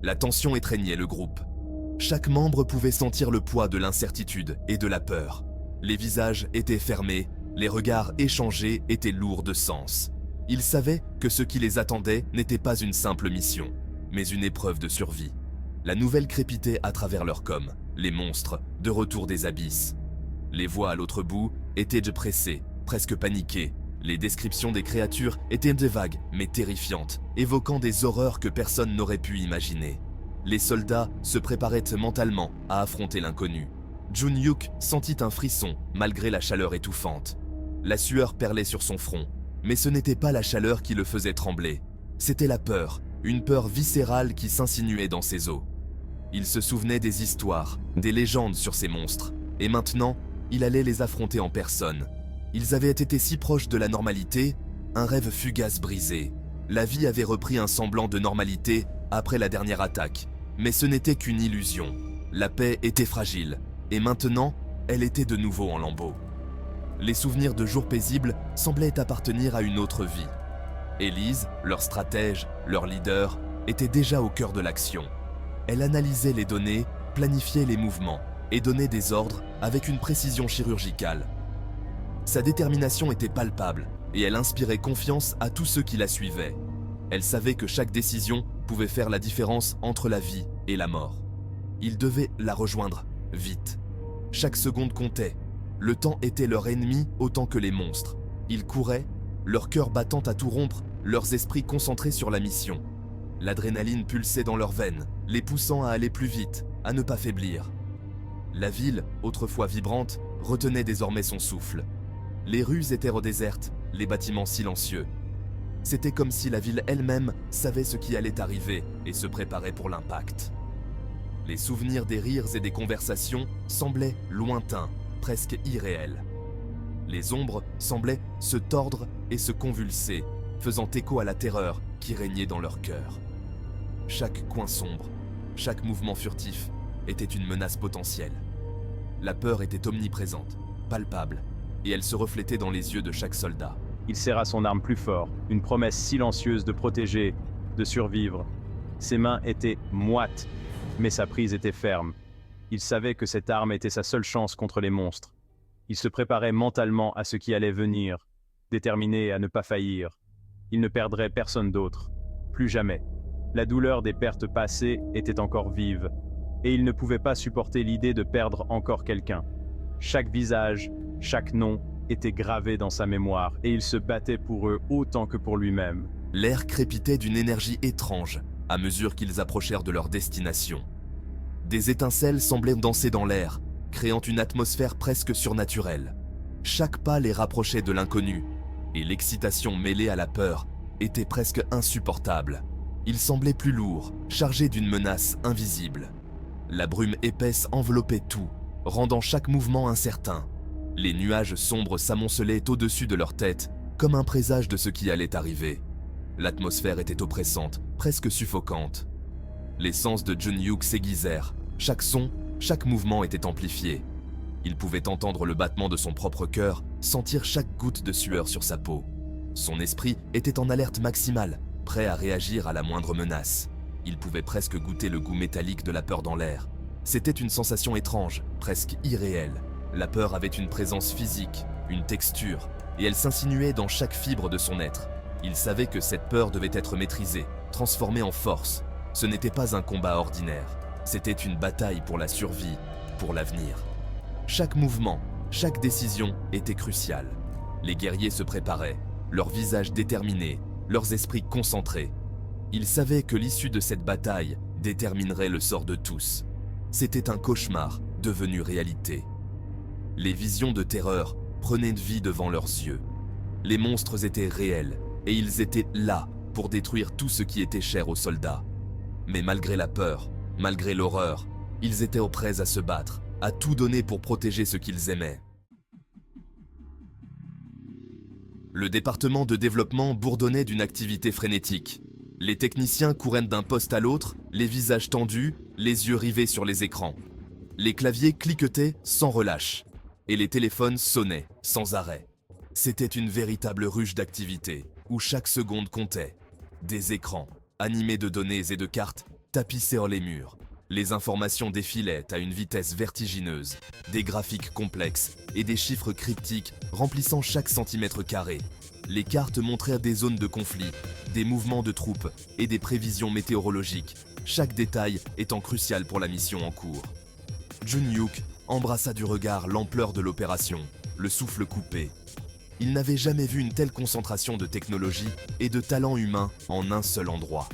La tension étreignait le groupe. Chaque membre pouvait sentir le poids de l'incertitude et de la peur. Les visages étaient fermés, les regards échangés étaient lourds de sens. Ils savaient que ce qui les attendait n'était pas une simple mission, mais une épreuve de survie. La nouvelle crépitait à travers leur com, les monstres, de retour des abysses. Les voix à l'autre bout étaient pressées, presque paniquées. Les descriptions des créatures étaient vagues, mais terrifiantes, évoquant des horreurs que personne n'aurait pu imaginer. Les soldats se préparaient mentalement à affronter l'inconnu. Jun-Hyuk sentit un frisson, malgré la chaleur étouffante. La sueur perlait sur son front, mais ce n'était pas la chaleur qui le faisait trembler. C'était la peur, une peur viscérale qui s'insinuait dans ses os. Il se souvenait des histoires, des légendes sur ces monstres, et maintenant, il allait les affronter en personne. Ils avaient été si proches de la normalité, un rêve fugace brisé. La vie avait repris un semblant de normalité après la dernière attaque, mais ce n'était qu'une illusion. La paix était fragile, et maintenant, elle était de nouveau en lambeaux. Les souvenirs de jours paisibles semblaient appartenir à une autre vie. Élise, leur stratège, leur leader, était déjà au cœur de l'action. Elle analysait les données, planifiait les mouvements et donnait des ordres avec une précision chirurgicale. Sa détermination était palpable et elle inspirait confiance à tous ceux qui la suivaient. Elle savait que chaque décision pouvait faire la différence entre la vie et la mort. Ils devaient la rejoindre, vite. Chaque seconde comptait. Le temps était leur ennemi autant que les monstres. Ils couraient, leur cœur battant à tout rompre, leurs esprits concentrés sur la mission. L'adrénaline pulsait dans leurs veines, les poussant à aller plus vite, à ne pas faiblir. La ville, autrefois vibrante, retenait désormais son souffle. Les rues étaient redésertes, les bâtiments silencieux. C'était comme si la ville elle-même savait ce qui allait arriver et se préparait pour l'impact. Les souvenirs des rires et des conversations semblaient lointains, presque irréels. Les ombres semblaient se tordre et se convulser, faisant écho à la terreur qui régnait dans leur cœur. Chaque coin sombre, chaque mouvement furtif était une menace potentielle. La peur était omniprésente, palpable, et elle se reflétait dans les yeux de chaque soldat. Il serra son arme plus fort, une promesse silencieuse de protéger, de survivre. Ses mains étaient moites, mais sa prise était ferme. Il savait que cette arme était sa seule chance contre les monstres. Il se préparait mentalement à ce qui allait venir, déterminé à ne pas faillir. Il ne perdrait personne d'autre, plus jamais. La douleur des pertes passées était encore vive, et il ne pouvait pas supporter l'idée de perdre encore quelqu'un. Chaque visage, chaque nom était gravé dans sa mémoire, et il se battait pour eux autant que pour lui-même. L'air crépitait d'une énergie étrange à mesure qu'ils approchèrent de leur destination. Des étincelles semblaient danser dans l'air, créant une atmosphère presque surnaturelle. Chaque pas les rapprochait de l'inconnu, et l'excitation mêlée à la peur était presque insupportable. Ils semblaient plus lourds, chargés d'une menace invisible. La brume épaisse enveloppait tout, rendant chaque mouvement incertain. Les nuages sombres s'amoncelaient au-dessus de leur tête, comme un présage de ce qui allait arriver. L'atmosphère était oppressante, presque suffocante. Les sens de Jun-Hyuk s'aiguisèrent. Chaque son, chaque mouvement était amplifié. Il pouvait entendre le battement de son propre cœur, sentir chaque goutte de sueur sur sa peau. Son esprit était en alerte maximale, prêt à réagir à la moindre menace. Il pouvait presque goûter le goût métallique de la peur dans l'air. C'était une sensation étrange, presque irréelle. La peur avait une présence physique, une texture, et elle s'insinuait dans chaque fibre de son être. Il savait que cette peur devait être maîtrisée, transformée en force. Ce n'était pas un combat ordinaire, c'était une bataille pour la survie, pour l'avenir. Chaque mouvement, chaque décision était cruciale. Les guerriers se préparaient, leurs visages déterminés, leurs esprits concentrés. Ils savaient que l'issue de cette bataille déterminerait le sort de tous. C'était un cauchemar devenu réalité. Les visions de terreur prenaient vie devant leurs yeux. Les monstres étaient réels, et ils étaient là pour détruire tout ce qui était cher aux soldats. Mais malgré la peur, malgré l'horreur, ils étaient prêts à se battre, à tout donner pour protéger ce qu'ils aimaient. Le département de développement bourdonnait d'une activité frénétique. Les techniciens couraient d'un poste à l'autre, les visages tendus, les yeux rivés sur les écrans. Les claviers cliquetaient sans relâche, et les téléphones sonnaient sans arrêt. C'était une véritable ruche d'activité, où chaque seconde comptait. Des écrans, animés de données et de cartes, tapissaient les murs. Les informations défilaient à une vitesse vertigineuse, des graphiques complexes et des chiffres cryptiques remplissant chaque centimètre carré. Les cartes montrèrent des zones de conflit, des mouvements de troupes et des prévisions météorologiques, chaque détail étant crucial pour la mission en cours. Jun-Hyuk embrassa du regard l'ampleur de l'opération, le souffle coupé. Il n'avait jamais vu une telle concentration de technologie et de talent humain en un seul endroit.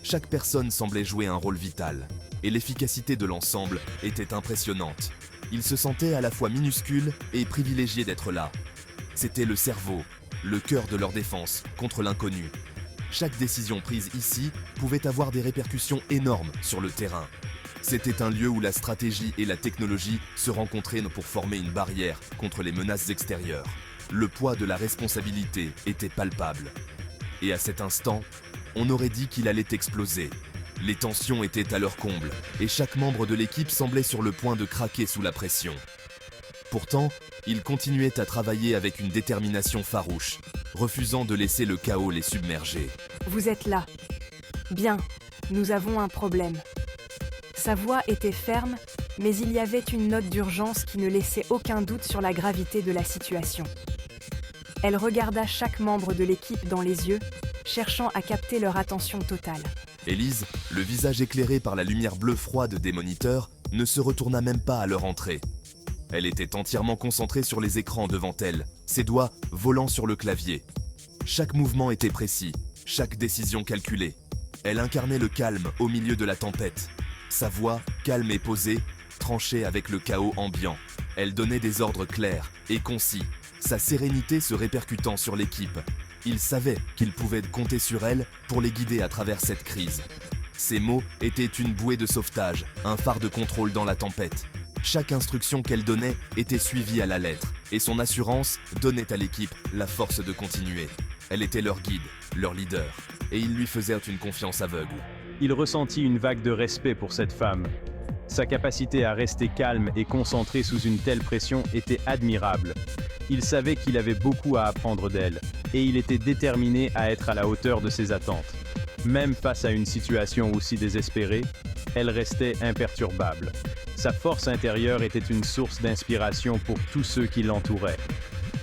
Chaque personne semblait jouer un rôle vital, et l'efficacité de l'ensemble était impressionnante. Ils se sentaient à la fois minuscules et privilégiés d'être là. C'était le cerveau, le cœur de leur défense contre l'inconnu. Chaque décision prise ici pouvait avoir des répercussions énormes sur le terrain. C'était un lieu où la stratégie et la technologie se rencontraient pour former une barrière contre les menaces extérieures. Le poids de la responsabilité était palpable. Et à cet instant, on aurait dit qu'il allait exploser. Les tensions étaient à leur comble, et chaque membre de l'équipe semblait sur le point de craquer sous la pression. Pourtant, ils continuaient à travailler avec une détermination farouche, refusant de laisser le chaos les submerger. Vous êtes là. Bien, nous avons un problème. Sa voix était ferme, mais il y avait une note d'urgence qui ne laissait aucun doute sur la gravité de la situation. Elle regarda chaque membre de l'équipe dans les yeux, cherchant à capter leur attention totale. Élise, le visage éclairé par la lumière bleue froide des moniteurs, ne se retourna même pas à leur entrée. Elle était entièrement concentrée sur les écrans devant elle, ses doigts volant sur le clavier. Chaque mouvement était précis, chaque décision calculée. Elle incarnait le calme au milieu de la tempête. Sa voix, calme et posée, tranchait avec le chaos ambiant. Elle donnait des ordres clairs et concis, sa sérénité se répercutant sur l'équipe. Ils savaient qu'ils pouvaient compter sur elle pour les guider à travers cette crise. Ses mots étaient une bouée de sauvetage, un phare de contrôle dans la tempête. Chaque instruction qu'elle donnait était suivie à la lettre, et son assurance donnait à l'équipe la force de continuer. Elle était leur guide, leur leader, et ils lui faisaient une confiance aveugle. Il ressentit une vague de respect pour cette femme. Sa capacité à rester calme et concentré sous une telle pression était admirable. Il savait qu'il avait beaucoup à apprendre d'elle, et il était déterminé à être à la hauteur de ses attentes. Même face à une situation aussi désespérée, elle restait imperturbable. Sa force intérieure était une source d'inspiration pour tous ceux qui l'entouraient.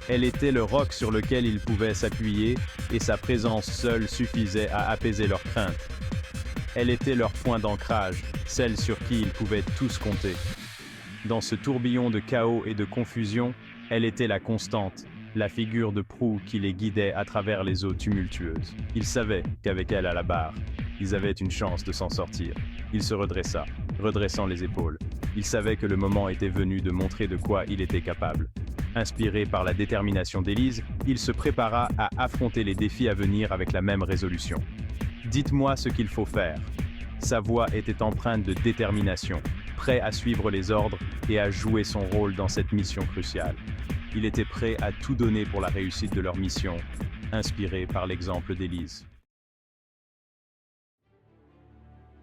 Elle était le roc sur lequel ils pouvaient s'appuyer, et sa présence seule suffisait à apaiser leurs craintes. Elle était leur point d'ancrage, celle sur qui ils pouvaient tous compter. Dans ce tourbillon de chaos et de confusion, elle était la constante, la figure de proue qui les guidait à travers les eaux tumultueuses. Ils savaient qu'avec elle à la barre, ils avaient une chance de s'en sortir. Il se redressa, redressant les épaules. Il savait que le moment était venu de montrer de quoi il était capable. Inspiré par la détermination d'Élise, il se prépara à affronter les défis à venir avec la même résolution. « Dites-moi ce qu'il faut faire ». Sa voix était empreinte de détermination, prêt à suivre les ordres et à jouer son rôle dans cette mission cruciale. Il était prêt à tout donner pour la réussite de leur mission, inspiré par l'exemple d'Élise.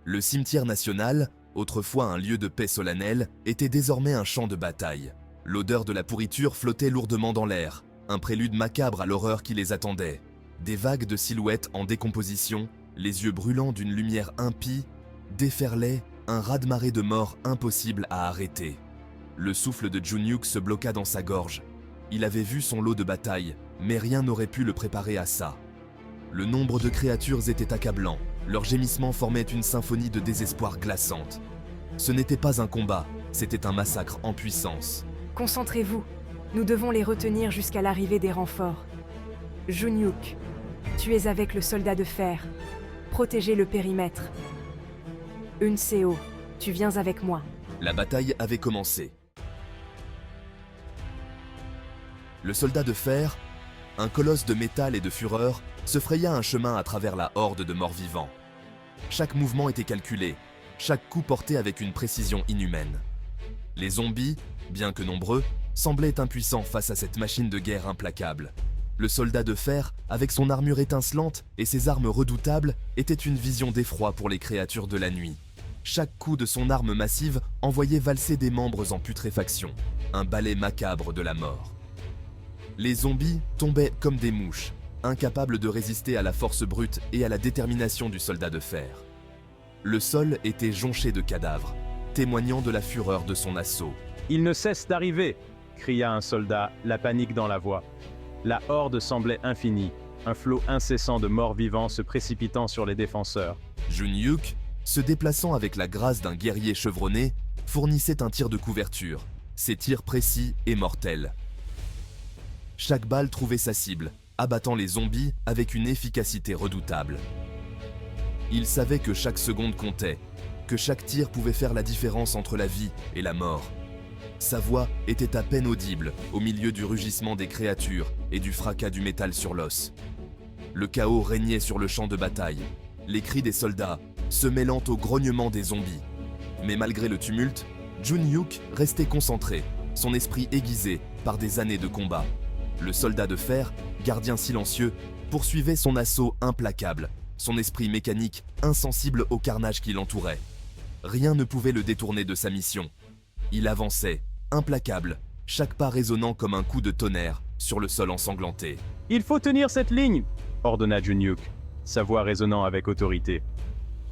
Le cimetière national, autrefois un lieu de paix solennel, était désormais un champ de bataille. L'odeur de la pourriture flottait lourdement dans l'air, un prélude macabre à l'horreur qui les attendait. Des vagues de silhouettes en décomposition, les yeux brûlants d'une lumière impie, déferlaient un raz-de-marée de mort impossible à arrêter. Le souffle de Jun-Hyuk se bloqua dans sa gorge. Il avait vu son lot de batailles, mais rien n'aurait pu le préparer à ça. Le nombre de créatures était accablant, leurs gémissements formaient une symphonie de désespoir glaçante. Ce n'était pas un combat, c'était un massacre en puissance. Concentrez-vous, nous devons les retenir jusqu'à l'arrivée des renforts. Jun-Hyuk, tu es avec le soldat de fer. Protégez le périmètre. Eun-Seo, tu viens avec moi. La bataille avait commencé. Le soldat de fer, un colosse de métal et de fureur, se fraya un chemin à travers la horde de morts-vivants. Chaque mouvement était calculé, chaque coup porté avec une précision inhumaine. Les zombies, bien que nombreux, semblaient impuissants face à cette machine de guerre implacable. Le soldat de fer, avec son armure étincelante et ses armes redoutables, était une vision d'effroi pour les créatures de la nuit. Chaque coup de son arme massive envoyait valser des membres en putréfaction, un ballet macabre de la mort. Les zombies tombaient comme des mouches, incapables de résister à la force brute et à la détermination du soldat de fer. Le sol était jonché de cadavres, témoignant de la fureur de son assaut. « Il ne cesse d'arriver !» cria un soldat, la panique dans la voix. La horde semblait infinie, un flot incessant de morts vivants se précipitant sur les défenseurs. Jun-Hyuk, se déplaçant avec la grâce d'un guerrier chevronné, fournissait un tir de couverture, ses tirs précis et mortels. Chaque balle trouvait sa cible, abattant les zombies avec une efficacité redoutable. Il savait que chaque seconde comptait, que chaque tir pouvait faire la différence entre la vie et la mort. Sa voix était à peine audible au milieu du rugissement des créatures et du fracas du métal sur l'os. Le chaos régnait sur le champ de bataille, les cris des soldats se mêlant au grognement des zombies. Mais malgré le tumulte, Jun-Hyuk restait concentré, son esprit aiguisé par des années de combat. Le soldat de fer, gardien silencieux, poursuivait son assaut implacable, son esprit mécanique insensible au carnage qui l'entourait. Rien ne pouvait le détourner de sa mission. Il avançait, implacable, chaque pas résonnant comme un coup de tonnerre sur le sol ensanglanté. « Il faut tenir cette ligne !» ordonna Jun-Hyuk, sa voix résonnant avec autorité.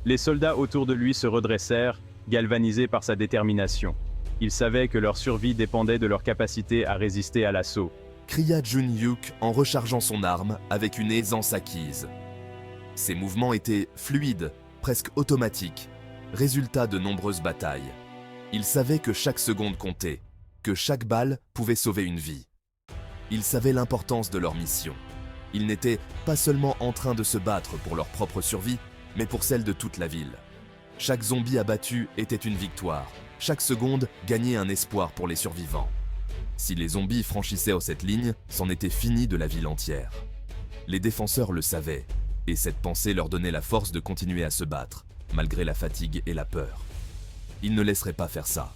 Les soldats autour de lui se redressèrent, galvanisés par sa détermination. Ils savaient que leur survie dépendait de leur capacité à résister à l'assaut. Cria Jun-Hyuk en rechargeant son arme avec une aisance acquise. Ses mouvements étaient fluides, presque automatiques, résultat de nombreuses batailles. Il savait que chaque seconde comptait, que chaque balle pouvait sauver une vie. Il savait l'importance de leur mission. Ils n'étaient pas seulement en train de se battre pour leur propre survie, mais pour celle de toute la ville. Chaque zombie abattu était une victoire. Chaque seconde gagnait un espoir pour les survivants. Si les zombies franchissaient cette ligne, c'en était fini de la ville entière. Les défenseurs le savaient, et cette pensée leur donnait la force de continuer à se battre, malgré la fatigue et la peur. Ils ne laisseraient pas faire ça.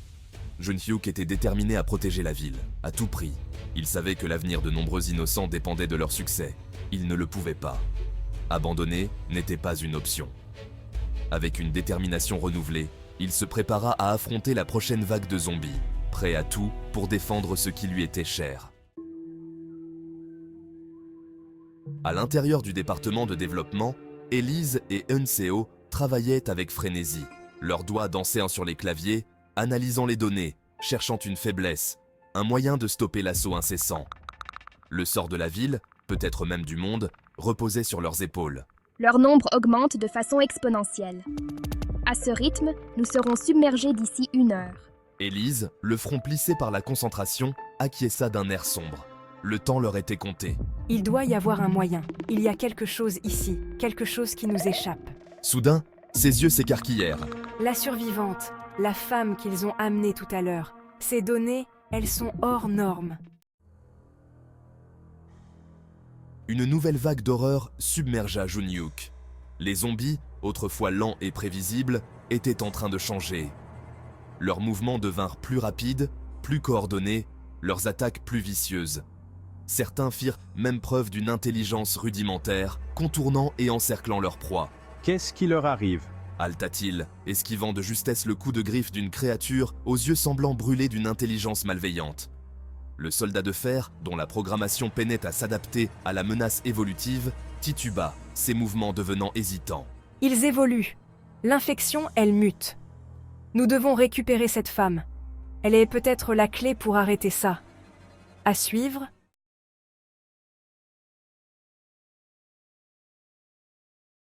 Jun-Hyuk était déterminé à protéger la ville, à tout prix. Il savait que l'avenir de nombreux innocents dépendait de leur succès. Il ne le pouvait pas. Abandonner n'était pas une option. Avec une détermination renouvelée, il se prépara à affronter la prochaine vague de zombies, prêt à tout pour défendre ce qui lui était cher. À l'intérieur du département de développement, Elise et Eun-Seo travaillaient avec frénésie. Leurs doigts dansaient sur les claviers, analysant les données, cherchant une faiblesse, un moyen de stopper l'assaut incessant. Le sort de la ville, peut-être même du monde, reposait sur leurs épaules. Leur nombre augmente de façon exponentielle. À ce rythme, nous serons submergés d'ici 1 heure. Élise, le front plissé par la concentration, acquiesça d'un air sombre. Le temps leur était compté. Il doit y avoir un moyen. Il y a quelque chose ici, quelque chose qui nous échappe. Soudain, ses yeux s'écarquillèrent. La survivante, la femme qu'ils ont amenée tout à l'heure. Ces données, elles sont hors normes. Une nouvelle vague d'horreur submergea Jun-Hyuk. Les zombies, autrefois lents et prévisibles, étaient en train de changer. Leurs mouvements devinrent plus rapides, plus coordonnés, leurs attaques plus vicieuses. Certains firent même preuve d'une intelligence rudimentaire, contournant et encerclant leur proie. « Qu'est-ce qui leur arrive ?» halta-t-il, esquivant de justesse le coup de griffe d'une créature aux yeux semblants brûlés d'une intelligence malveillante. Le soldat de fer, dont la programmation peinait à s'adapter à la menace évolutive, tituba, ses mouvements devenant hésitants. Ils évoluent. L'infection, elle mute. Nous devons récupérer cette femme. Elle est peut-être la clé pour arrêter ça. À suivre,